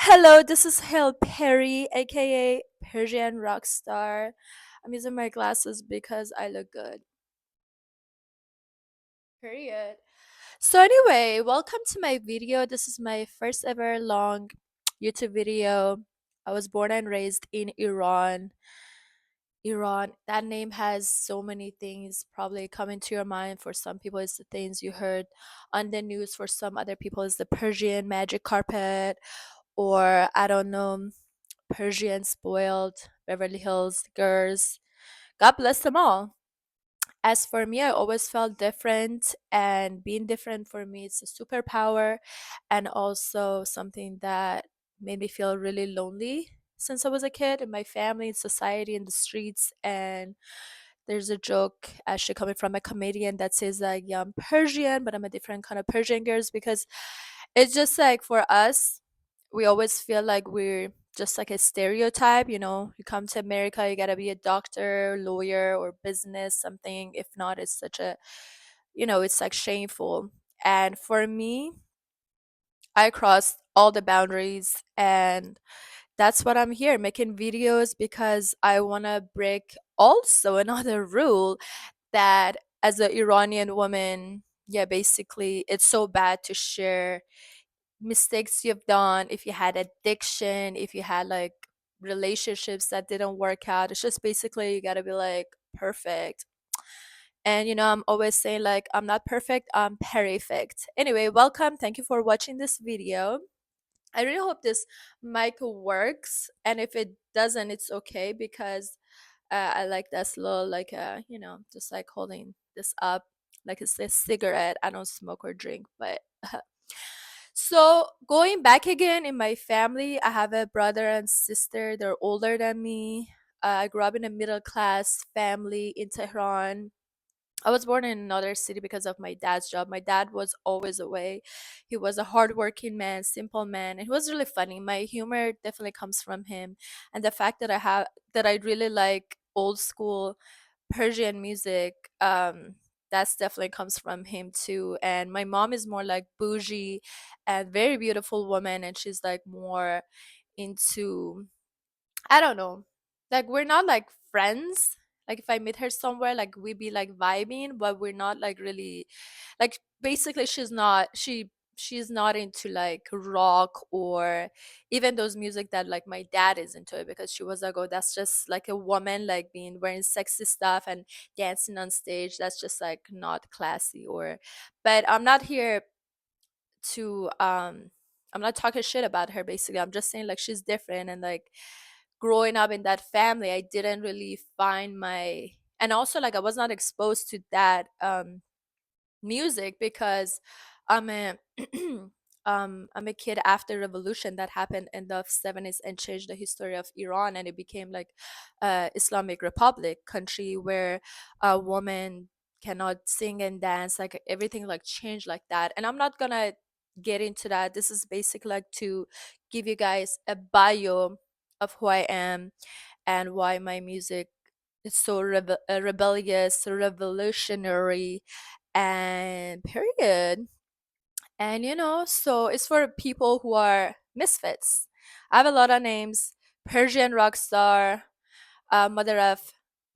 Hello, this is Hail Pari, aka Persian Rockstar. I'm using my glasses because I look good. Period. So anyway, welcome to my video. This is my first ever long YouTube video. I was born and raised in Iran. Iran, that name has so many things probably coming to your mind. For some people, it's the things you heard on the news. For some other people, it's the Persian magic carpet, or I don't know, Persian spoiled, Beverly Hills girls. God bless them all. As for me, I always felt different, and being different for me, it's a superpower and also something that made me feel really lonely since I was a kid in my family, in society, in the streets. And there's a joke actually coming from a comedian that says like, yeah, I'm Persian, but I'm a different kind of Persian girls because it's just like for us, we always feel like we're just like a stereotype. You come to America, you gotta be a doctor, lawyer, or business something. If not, it's such a, it's like shameful. And for me, I crossed all the boundaries, and that's what I'm here making videos because I want to break also another rule that as an Iranian woman, yeah, basically it's so bad to share mistakes you've done, if you had addiction, if you had like relationships that didn't work out. It's just basically you got to be like perfect. And I'm always saying like I'm not perfect, I'm perfect. Anyway, welcome. Thank you for watching this video. I really hope this mic works, and if it doesn't, it's okay because I like this little like just like holding this up like it's a cigarette. I don't smoke or drink, but so going back again in my family, I have a brother and sister. They're older than me. I grew up in a middle class family in Tehran. I was born in another city because of my dad's job. My dad was always away. He was a hardworking man, simple man, and he was really funny. My humor definitely comes from him, and the fact that I really like old school Persian music. That's definitely comes from him too. And my mom is more like bougie and very beautiful woman, and she's like more into, I don't know. Like we're not like friends. Like if I meet her somewhere, like we be like vibing, but we're not like really like basically she's not into like rock or even those music that like my dad is into it, because she was like, oh, that's just like a woman like being wearing sexy stuff and dancing on stage. That's just like not classy. Or but I'm not here to I'm not talking shit about her. Basically, I'm just saying like she's different, and like growing up in that family, I didn't really find my, and also like I was not exposed to that music because I'm a I'm a kid after revolution that happened in the 70s and changed the history of Iran, and it became like Islamic Republic country where a woman cannot sing and dance, like everything like changed like that. And I'm not gonna get into that. This is basically like to give you guys a bio of who I am and why my music is so rebellious, revolutionary, and period. And so it's for people who are misfits. I have a lot of names: Persian Rockstar, mother of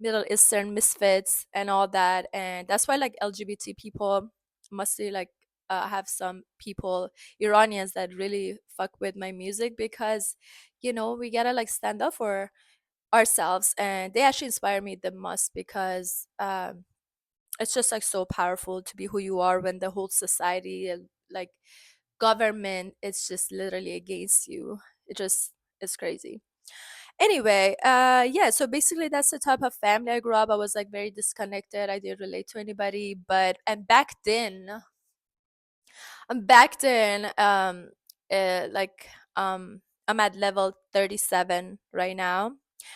Middle Eastern misfits, and all that. And that's why like LGBT people mostly like have some people, Iranians, that really fuck with my music because we gotta like stand up for ourselves. And they actually inspire me the most because it's just like so powerful to be who you are when the whole society and like government is just literally against you. It's crazy. Anyway, yeah, so basically that's the type of family I grew up. I was like very disconnected. I didn't relate to anybody. But and back then, like I'm at level 37 right now.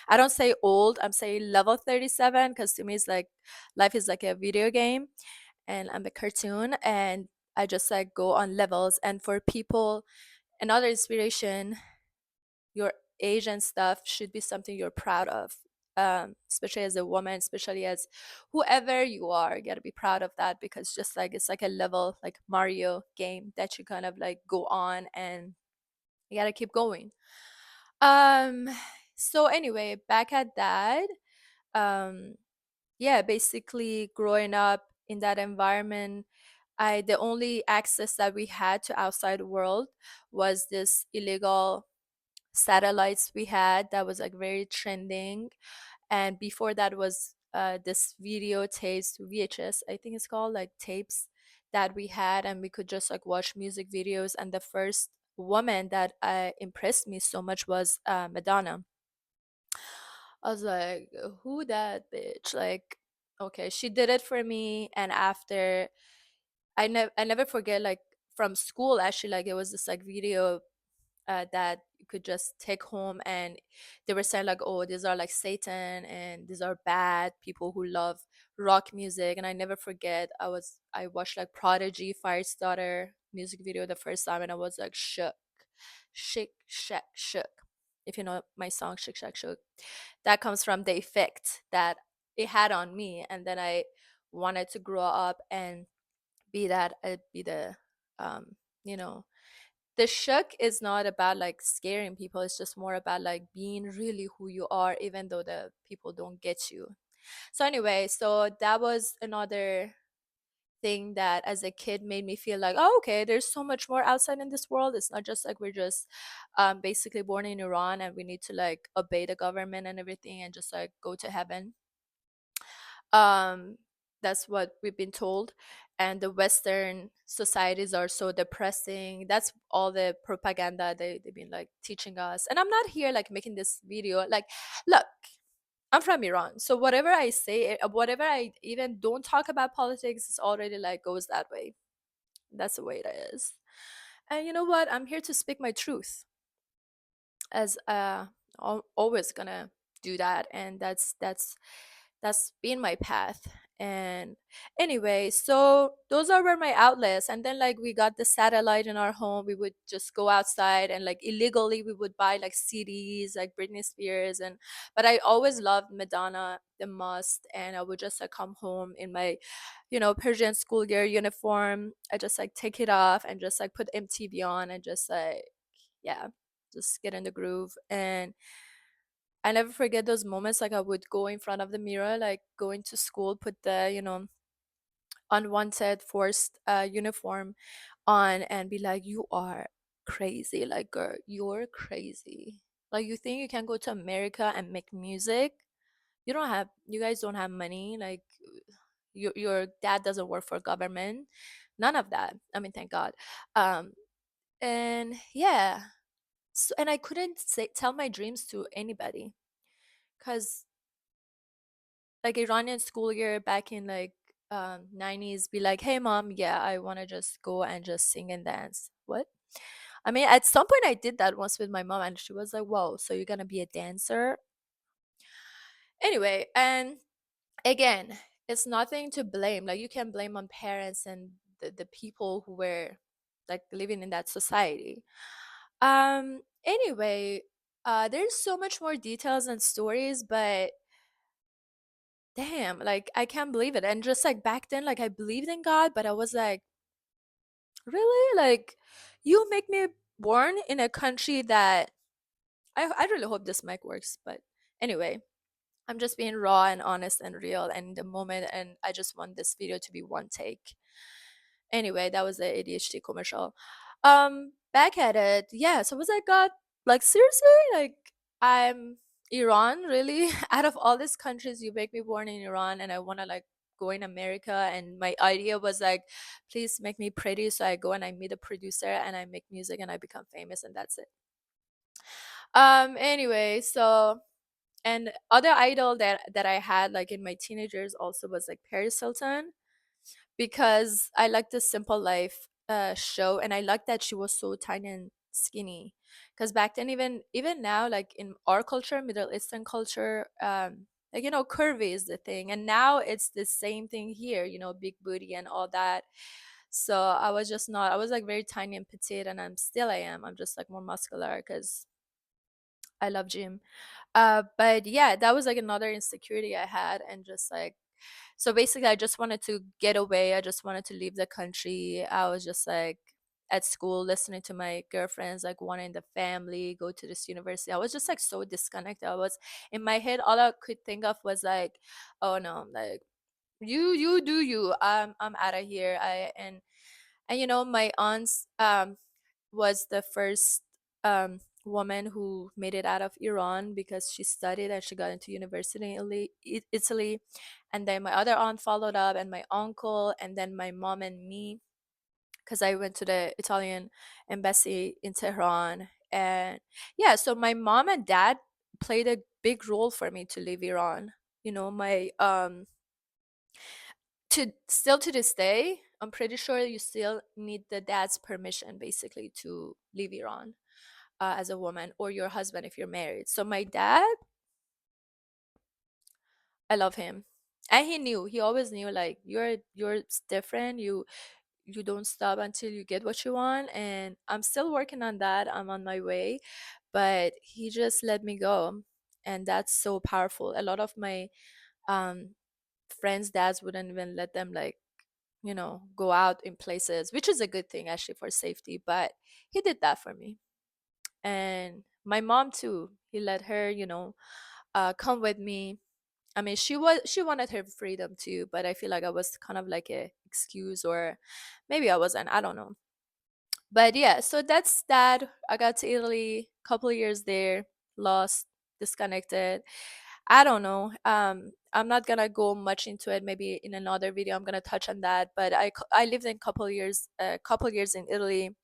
I don't say old, I'm saying level 37 because to me it's like life is like a video game and I'm a cartoon, and I just like go on levels. And for people, another inspiration, your age and stuff should be something you're proud of. Especially as a woman, especially as whoever you are, you gotta be proud of that, because just like it's like a level like Mario game that you kind of like go on and You gotta keep going. Um, so anyway, back at that, um, yeah, basically growing up in that environment, I the only access that we had to outside world was this illegal satellites we had that was like very trending. And before that was this video tapes, VHS I think it's called, like tapes that we had, and we could just like watch music videos. And the first woman that impressed me so much was Madonna. I was like, who that bitch? Like, okay, she did it for me. And after, I never forget, like from school actually, like it was this like video that you could just take home, and they were saying like, oh, these are like Satan and these are bad people who love rock music. And I never forget, I watched like Prodigy Firestarter music video the first time, and I was like shook, shake shack shook. If you know my song Shake Shack Shook, that comes from the effect that it had on me. And then I wanted to grow up and be the um you know the shook is not about like scaring people. It's just more about like being really who you are, even though the people don't get you. So anyway, so that was another thing that as a kid made me feel like, oh, okay, there's so much more outside in this world. It's not just like we're just basically born in Iran and we need to like obey the government and everything and just like go to heaven. um that's what we've been told. And the Western societies are so depressing. That's all the propaganda they've been like teaching us. And I'm not here like making this video like, look, I'm from Iran, so whatever I say, whatever I even don't talk about politics, it's already like goes that way. That's the way it is. And you know what, I'm here to speak my truth, as always gonna do that. And that's been my path. And anyway, so those are were my outlets. And then like we got the satellite in our home, we would just go outside and like illegally we would buy like CDs like Britney Spears. And but I always loved Madonna the most. And I would just like come home in my Persian school year uniform. I just like take it off and just like put MTV on and just like, yeah, just get in the groove. And I never forget those moments. Like I would go in front of the mirror, like going to school, put the unwanted forced uniform on, and be like, "You are crazy, like girl, you're crazy. Like you think you can go to America and make music? You guys don't have money. Like your dad doesn't work for government. None of that. I mean, thank God. Um, and yeah, so, and I couldn't tell my dreams to anybody because like Iranian school year back in like 90s be like, hey mom, yeah, I want to just go and just sing and dance. What? I mean, at some point I did that once with my mom, and she was like, whoa, so you're gonna be a dancer? Anyway, and again, it's nothing to blame. Like you can blame on parents and the people who were like living in that society. Anyway, there's so much more details and stories, but damn, like I can't believe it. And just like back then, like I believed in God, but I was like, really? Like you make me born in a country that I really hope this mic works. But anyway, I'm just being raw and honest and real and in the moment, and I just want this video to be one take. Anyway, that was the ADHD commercial. Back at it. Yeah, so was I God, like seriously? Like I'm Iran, really? Out of all these countries, you make me born in Iran and I wanna like go in America. And my idea was like, please make me pretty, so I go and I meet a producer and I make music and I become famous, and that's it. Anyway, so and other idol that I had like in my teenagers also was like Paris Hilton, because I like the Simple Life show, and I like that she was so tiny and skinny. Because back then, even now, like in our culture, Middle Eastern culture, like curvy is the thing, and now it's the same thing here. Big booty and all that. So I was just not. I was like very tiny and petite, and I am. I'm just like more muscular because I love gym. But yeah, that was like another insecurity I had, and just like so basically, I just wanted to get away. I just wanted to leave the country. I was just like, at school, listening to my girlfriends, like wanting the family, go to this university. I was just like so disconnected. I was in my head, all I could think of was like, oh no, like you do you. I'm out of here. And you know, my aunts was the first woman who made it out of Iran because she studied and she got into university in Italy. And then my other aunt followed up, and my uncle, and then my mom and me, because I went to the Italian embassy in Tehran. And yeah, so my mom and dad played a big role for me to leave Iran. You know, my to still to this day, I'm pretty sure you still need the dad's permission basically to leave Iran as a woman, or your husband if you're married. So my dad, I love him, and he knew. He always knew like you're different. You don't stop until you get what you want, and I'm still working on that. I'm on my way, but he just let me go, and that's so powerful. A lot of my um friends' dads wouldn't even let them like go out in places, which is a good thing actually for safety. But he did that for me. And my mom too. He let her, come with me. I mean, she wanted her freedom too, but I feel like I was kind of like a excuse, or maybe I wasn't. I don't know. But yeah, so that's that. I got to Italy, couple of years there, lost, disconnected. I don't know. I'm not gonna go much into it. Maybe in another video, I'm gonna touch on that. But I lived in couple years in Italy.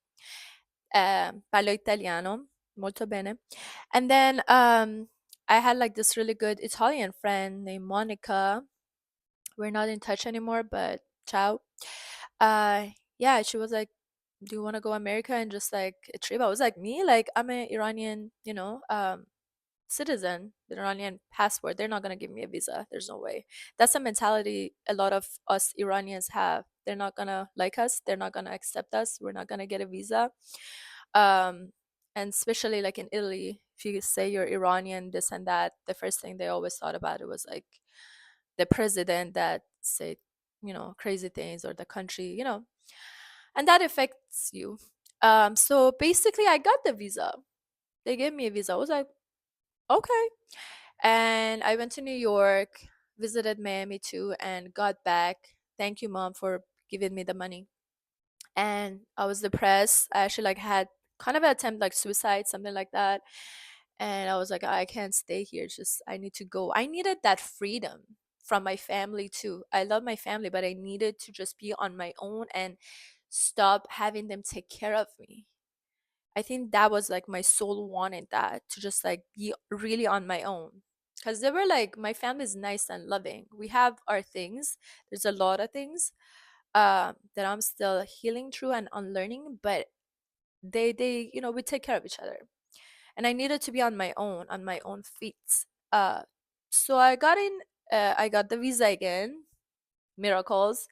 Parlo italiano, molto bene. And then I had like this really good Italian friend named Monica. We're not in touch anymore, but ciao. Yeah, she was like, "Do you want to go America and just like a trip?" I was like, "Me? Like I'm an Iranian, citizen, the Iranian passport. They're not gonna give me a visa. There's no way." That's a mentality a lot of us Iranians have. They're not gonna like us. They're not gonna accept us. We're not gonna get a visa. Um, and especially like in Italy, if you say you're Iranian, this and that, the first thing they always thought about it was like the president that said, crazy things, or the country, and that affects you. So basically, I got the visa. They gave me a visa. I was like, okay. And I went to New York, visited Miami too, and got back. Thank you, mom, for giving me the money. And I was depressed. I actually like had kind of an attempt like suicide, something like that. And I was like, I can't stay here. Just I need to go. I needed that freedom from my family too. I love my family, but I needed to just be on my own and stop having them take care of me. I think that was like my soul wanted that, to just like be really on my own. Because they were like, my family is nice and loving. We have our things. There's a lot of things that I'm still healing through and unlearning, but we take care of each other. And I needed to be on my own feet. Uh, so I got the visa again, miracles,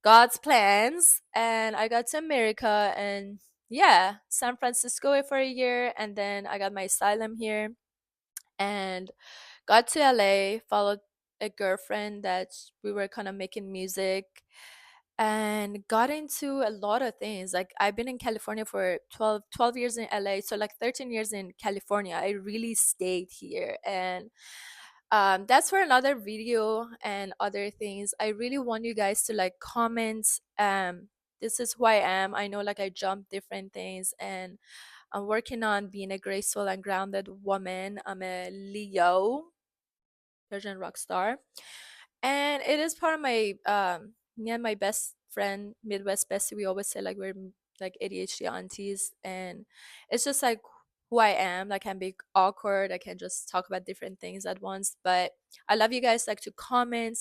God's plans, and I got to America, and yeah, San Francisco for a year, and then I got my asylum here, and got to LA, followed a girlfriend that we were kind of making music, and got into a lot of things. Like I've been in California for 12 years in LA, so like 13 years in California. I really stayed here, and that's for another video and other things. I really want you guys to like comment. This is who I am. I know like I jump different things, and I'm working on being a graceful and grounded woman. I'm a Leo, Persian Rockstar, and it is part of my me and my best friend, Midwest bestie. We always say like we're like ADHD aunties, and it's just like who I am. Like, I can be awkward. I can just talk about different things at once. But I love you guys like to comment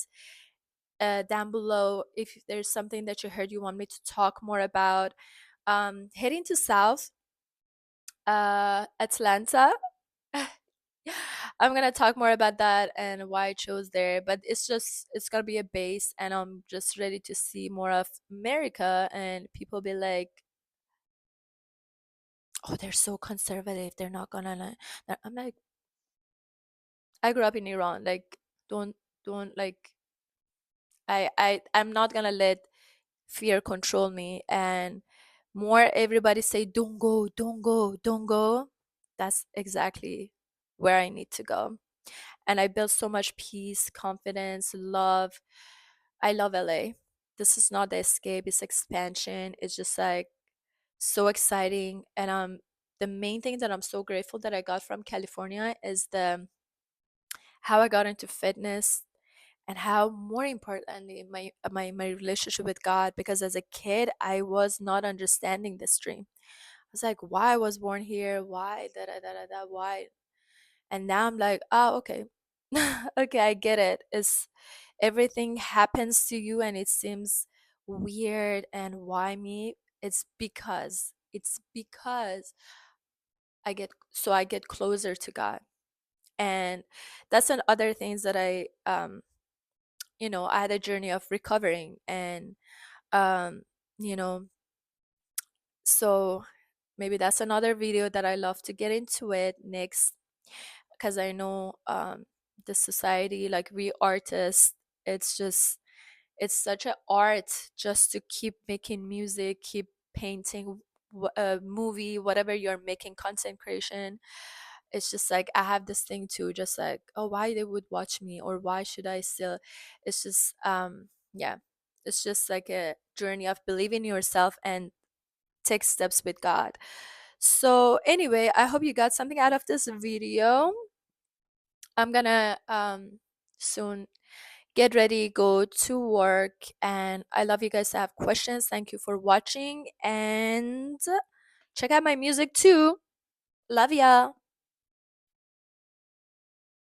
down below if there's something that you heard you want me to talk more about. Heading to South Atlanta. I'm gonna talk more about that and why I chose there, but it's gonna be a base, and I'm just ready to see more of America, and people be like, "Oh, they're so conservative. They're not gonna." I'm like, I grew up in Iran. Like, don't like. I'm not gonna let fear control me, and More everybody say, don't go, don't go, don't go. That's exactly where I need to go. And I built so much peace, confidence, love. I love LA. This is not the escape, it's expansion. It's just like so exciting. And the main thing that I'm so grateful that I got from California is the how I got into fitness, and how more importantly my relationship with God, because as a kid I was not understanding this dream. I was like, why I was born here, why da da da da da, why? And now I'm like, oh, okay. Okay, I get it. It's everything happens to you and it seems weird, and why me? It's because I get closer to God. And that's an other things that I had a journey of recovering. And um you know so maybe that's another video that I love to get into it next, because I know the society, like we artists, it's just it's such an art just to keep making music, keep painting, a movie, whatever you're making, content creation. It's just like I have this thing too, just like, oh, why they would watch me, or why should I still? It's just yeah, it's just like a journey of believing in yourself and take steps with God. So anyway, I hope you got something out of this video. I'm gonna soon get ready, go to work, and I love you guys to have questions. Thank you for watching, and check out my music too. Love ya.